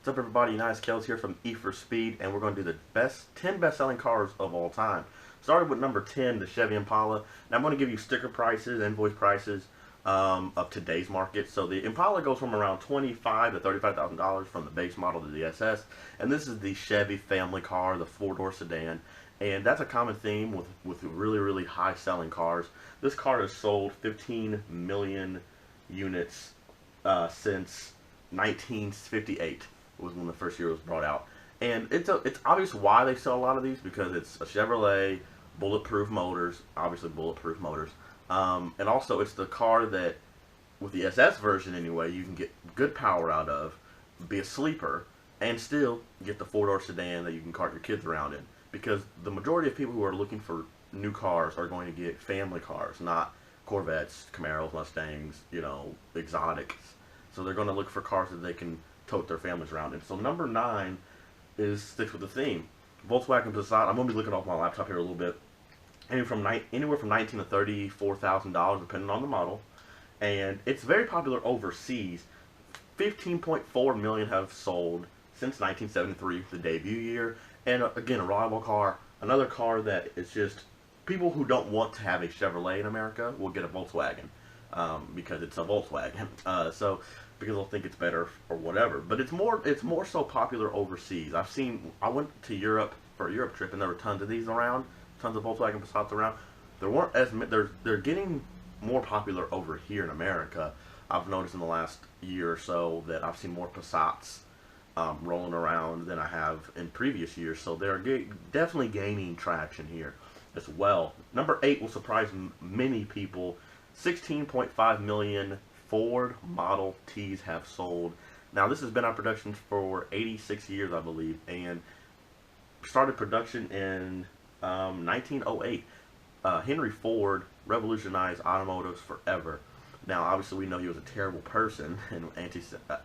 What's up, everybody? Nice Kels here from E for Speed, and we're going to do the 10 best-selling cars of all time. Started with number 10, the Chevy Impala. Now I'm going to give you sticker prices, invoice prices of today's market. So the Impala goes from around $25,000 to $35,000 from the base model to the SS, and this is the Chevy family car, the four-door sedan. And that's a common theme with really high selling cars. This car has sold 15 million units since 1958 was when the first year was brought out. And it's obvious why they sell a lot of these, because it's a Chevrolet, bulletproof motors, obviously bulletproof motors. And also it's the car that, with the SS version anyway, you can get good power out of, be a sleeper, and still get the four-door sedan that you can cart your kids around in. Because the majority of people who are looking for new cars are going to get family cars, not Corvettes, Camaros, Mustangs, exotics. So they're going to look for cars that they can tote their families around in. So number 9 sticks with the theme. Volkswagen Passat. I'm going to be looking off my laptop here a little bit. Anywhere from $19,000 to $34,000 depending on the model. And it's very popular overseas. 15.4 million have sold since 1973, the debut year. And again, a reliable car. Another car that is just, people who don't want to have a Chevrolet in America will get a Volkswagen because it's a Volkswagen. Because they'll think it's better or whatever. But it's more so popular overseas. I went to Europe for a Europe trip, and there were tons of these around, tons of Volkswagen Passats around. There weren't as they're getting more popular over here in America. I've noticed in the last year or so that I've seen more Passats rolling around than I have in previous years. So they're definitely gaining traction here as well. Number 8 will surprise many people. 16.5 million Ford Model Ts have sold. Now this has been on production for 86 years, I believe, and started production in 1908. Henry Ford revolutionized automotives forever. Now obviously we know he was a terrible person and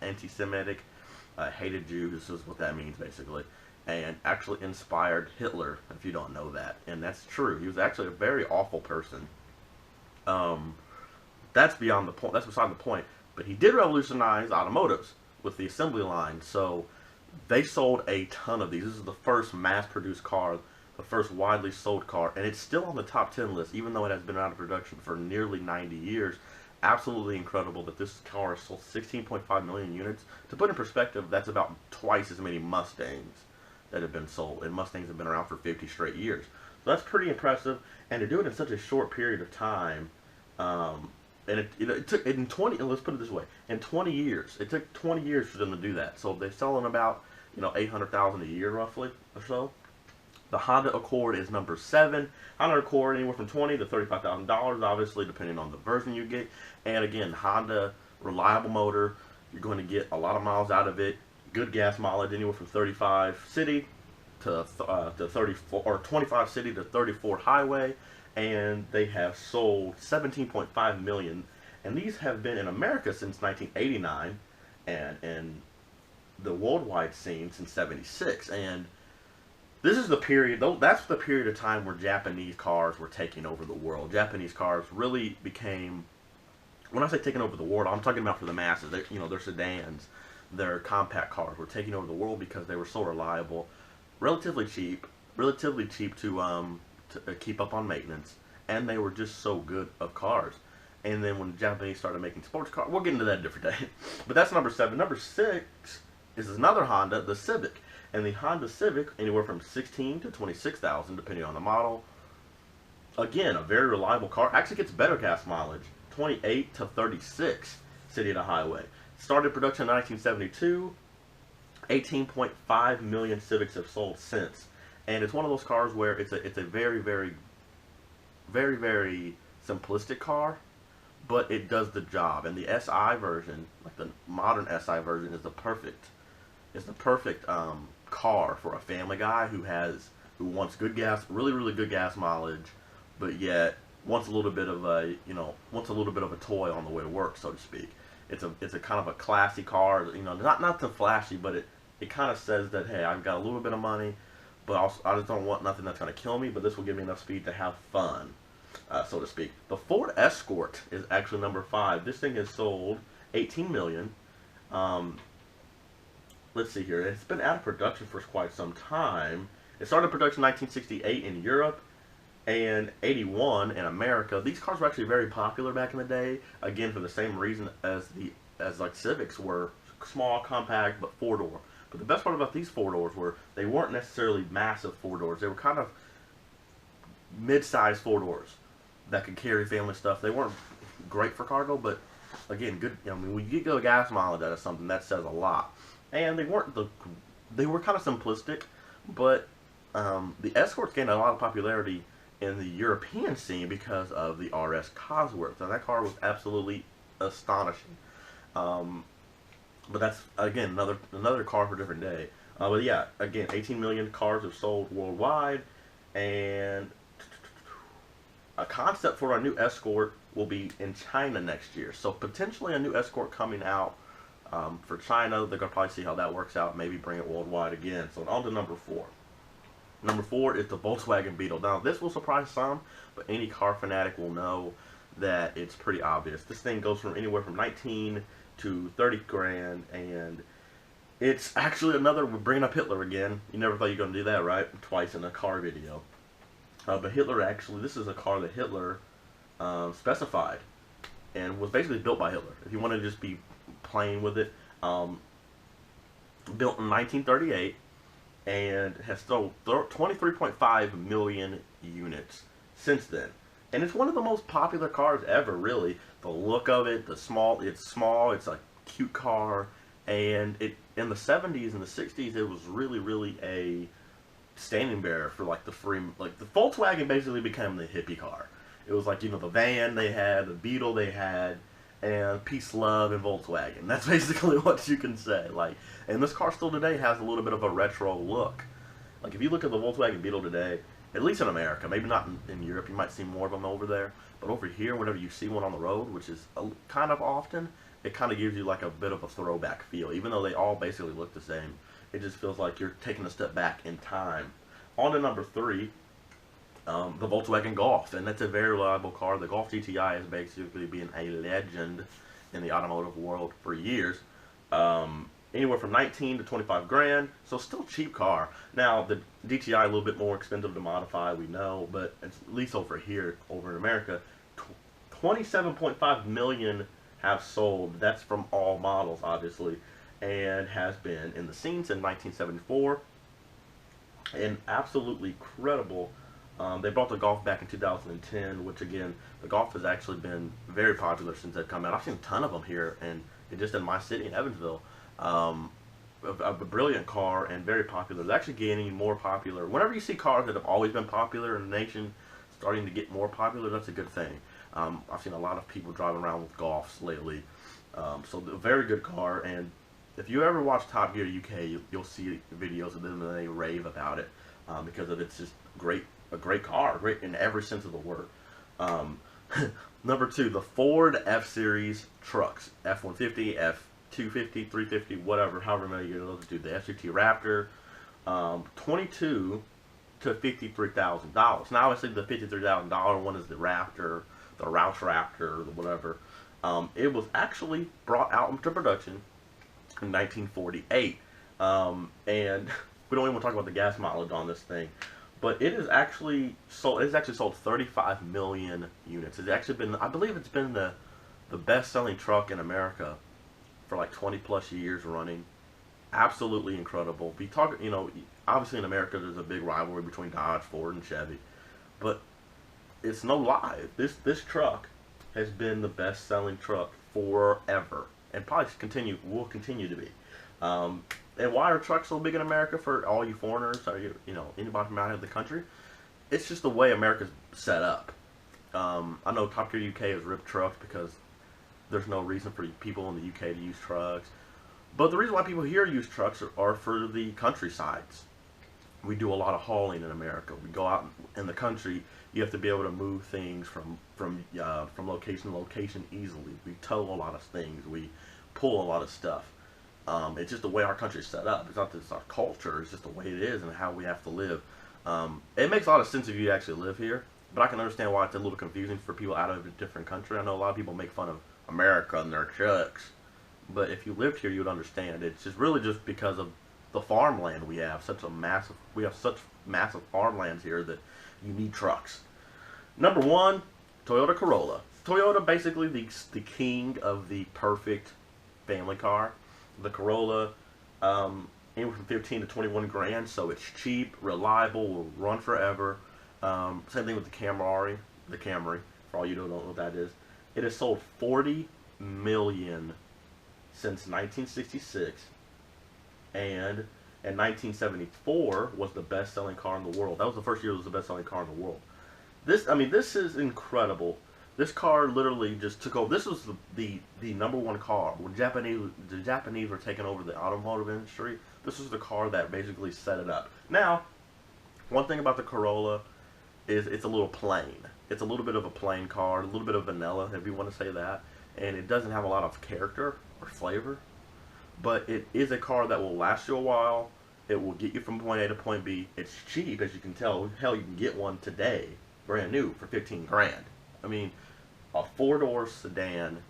anti-Semitic, hated Jews, is what that means basically, and actually inspired Hitler, if you don't know that. And that's true. He was actually a very awful person. That's beyond the point. That's beside the point. But he did revolutionize automotives with the assembly line. So they sold a ton of these. This is the first mass-produced car, the first widely sold car, and it's still on the top 10 list, even though it has been out of production for nearly 90 years. Absolutely incredible that this car sold 16.5 million units. To put in perspective, that's about twice as many Mustangs that have been sold, and Mustangs have been around for 50 straight years. So that's pretty impressive, and to do it in such a short period of time. And it took, in 20, let's put it this way, in 20 years, it took 20 years for them to do that. So they're selling about, 800,000 a year roughly or so. The Honda Accord is number 7. Honda Accord anywhere from $20,000 to $35,000, obviously depending on the version you get. And again, Honda, reliable motor. You're going to get a lot of miles out of it. Good gas mileage, anywhere from 35 city to 34, or 25 city to 34 highway. And they have sold 17.5 million, and these have been in America since 1989, and in the worldwide scene since 76. And this is the period, that's the period of time where Japanese cars were taking over the world. Japanese cars really became, when I say taking over the world, I'm talking about for the masses. Their sedans, their compact cars were taking over the world because they were so reliable, relatively cheap to keep up on maintenance, and they were just so good of cars. And then when the Japanese started making sports cars, we'll get into that a different day. But that's number 7. Number 6 is another Honda, the Civic. And the Honda Civic, anywhere from $16,000 to $26,000 depending on the model. Again, a very reliable car. Actually gets better gas mileage, 28 to 36 city to highway. Started production in 1972. 18.5 million Civics have sold since. And it's one of those cars where it's a very simplistic car, but it does the job. And the SI version, like the modern SI version, is the perfect car for a family guy who wants good gas, really good gas mileage, but yet wants a little bit of a toy on the way to work, so to speak. It's a kind of a classy car, not too flashy, but it kind of says that, hey, I've got a little bit of money, but also, I just don't want nothing that's going to kill me, but this will give me enough speed to have fun, so to speak. The Ford Escort is actually number 5. This thing has sold 18 million. let's see here. It's been out of production for quite some time. It started production in 1968 in Europe and 81 in America. These cars were actually very popular back in the day. Again, for the same reason as like Civics were, small, compact, but four door. But the best part about these four doors were they weren't necessarily massive four doors. They were kind of mid-sized four doors that could carry family stuff. They weren't great for cargo, but again, good. I mean, when you get a gas mileage out of something, that says a lot. And they weren't they were kind of simplistic, but the Escorts gained a lot of popularity in the European scene because of the RS Cosworth. And that car was absolutely astonishing. But that's, again, another car for a different day. But yeah, again, 18 million cars have sold worldwide, and a concept for our new Escort will be in China next year. So potentially a new Escort coming out for China. They're going to probably see how that works out, maybe bring it worldwide again. So on to number 4. Number 4 is the Volkswagen Beetle. Now, this will surprise some, but any car fanatic will know that it's pretty obvious. This thing goes from anywhere from 19 to 30 grand, and it's actually we're bringing up Hitler again. You never thought you were going to do that, right? Twice in a car video. But Hitler this is a car that Hitler specified and was basically built by Hitler. If you want to just be playing with it, built in 1938 and has sold 23.5 million units since then. And it's one of the most popular cars ever, really. The look of it, it's small, it's a cute car, and in the 70s and the 60s, it was really, really a standing bearer for like the Volkswagen basically became the hippie car. It was like, you know, the van they had, the Beetle they had, and peace, love, and Volkswagen. That's basically what you can say. Like, and this car still today has a little bit of a retro look. Like, if you look at the Volkswagen Beetle today, at least in America, maybe not in Europe, you might see more of them over there, but over here, whenever you see one on the road, which is kind of often, it kind of gives you like a bit of a throwback feel. Even though they all basically look the same, it just feels like you're taking a step back in time. On to number 3, the Volkswagen Golf, and that's a very reliable car. The Golf GTI has basically been a legend in the automotive world for years. Anywhere from 19 to 25 grand, so still cheap car. Now, the GTI a little bit more expensive to modify, we know, but at least over here, over in America, 27.5 million have sold. That's from all models, obviously, and has been in the scene since 1974. And absolutely credible. They brought the Golf back in 2010, which again, the Golf has actually been very popular since they've come out. I've seen a ton of them here, and just in my city, in Evansville. A brilliant car and very popular. They're actually getting more popular. Whenever you see cars that have always been popular in the nation starting to get more popular, that's a good thing. I've seen a lot of people driving around with Golfs lately. So a very good car, and if you ever watch Top Gear UK, you'll see videos of them and they rave about it because of it's just a great car, great in every sense of the word. Number 2, the Ford F-Series trucks, F-150, F-250, 350, whatever, however many you're able to do. The SUT Raptor, $22,000 to $53,000. Now, obviously, the $53,000 one is the Raptor, the Roush Raptor, the whatever. It was actually brought out into production in 1948, and we don't even talk about the gas mileage on this thing, but it is actually sold. It's actually sold 35 million units. It's actually been, I believe, it's been the best-selling truck in America for like 20 plus years running. Absolutely incredible. We talk, you know, obviously in America there's a big rivalry between Dodge, Ford, and Chevy, but it's no lie. This truck has been the best-selling truck forever, and probably will continue to be. And why are trucks so big in America for all you foreigners or you know anybody from out of the country? It's just the way America's set up. I know Top Gear UK has ripped trucks because there's no reason for people in the UK to use trucks. But the reason why people here use trucks are for the countrysides. We do a lot of hauling in America. We go out in the country. You have to be able to move things from location to location easily. We tow a lot of things. We pull a lot of stuff. It's just the way our country's set up. It's not just our culture. It's just the way it is and how we have to live. It makes a lot of sense if you actually live here, but I can understand why it's a little confusing for people out of a different country. I know a lot of people make fun of America and their trucks, But if you lived here, you would understand. It's just really just because of the farmland we have. We have such massive farmlands here that you need trucks. Number one, Toyota Corolla. Toyota basically the king of the perfect family car. The Corolla, anywhere from 15 to 21 grand, so it's cheap, reliable, will run forever. Same thing with the Camry. For all you don't know what that is, it has sold 40 million since 1966, and in 1974 was the best-selling car in the world. That was the first year it was the best-selling car in the world. This is incredible. This car literally just took over. This was the number one car when the Japanese were taking over the automotive industry. This was the car that basically set it up. Now, one thing about the Corolla is it's a little plain. It's a little bit of a plain car, a little bit of vanilla, if you want to say that, and it doesn't have a lot of character or flavor. But it is a car that will last you a while. It will get you from point A to point B. It's cheap, as you can tell. Hell, you can get one today, brand new, for 15 grand. I mean, a four-door sedan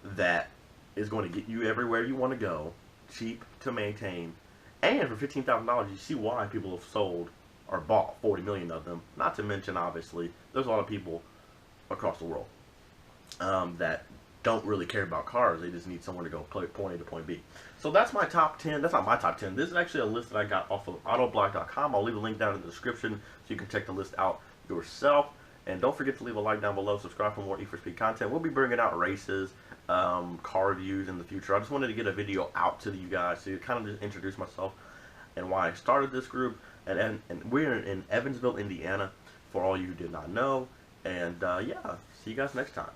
that is going to get you everywhere you want to go, cheap to maintain, and for $15,000, you see why people have sold or bought 40 million of them. Not to mention, obviously, there's a lot of people across the world that don't really care about cars. They just need somewhere to go point A to point B. So that's my top 10. That's not my top 10. This is actually a list that I got off of autoblock.com. I'll leave a link down in the description so you can check the list out yourself. And don't forget to leave a like down below. Subscribe for more E4Speed content. We'll be bringing out races, car reviews in the future. I just wanted to get a video out to you guys to kind of just introduce myself and why I started this group. And we're in Evansville, Indiana, for all you who did not know. And yeah, see you guys next time.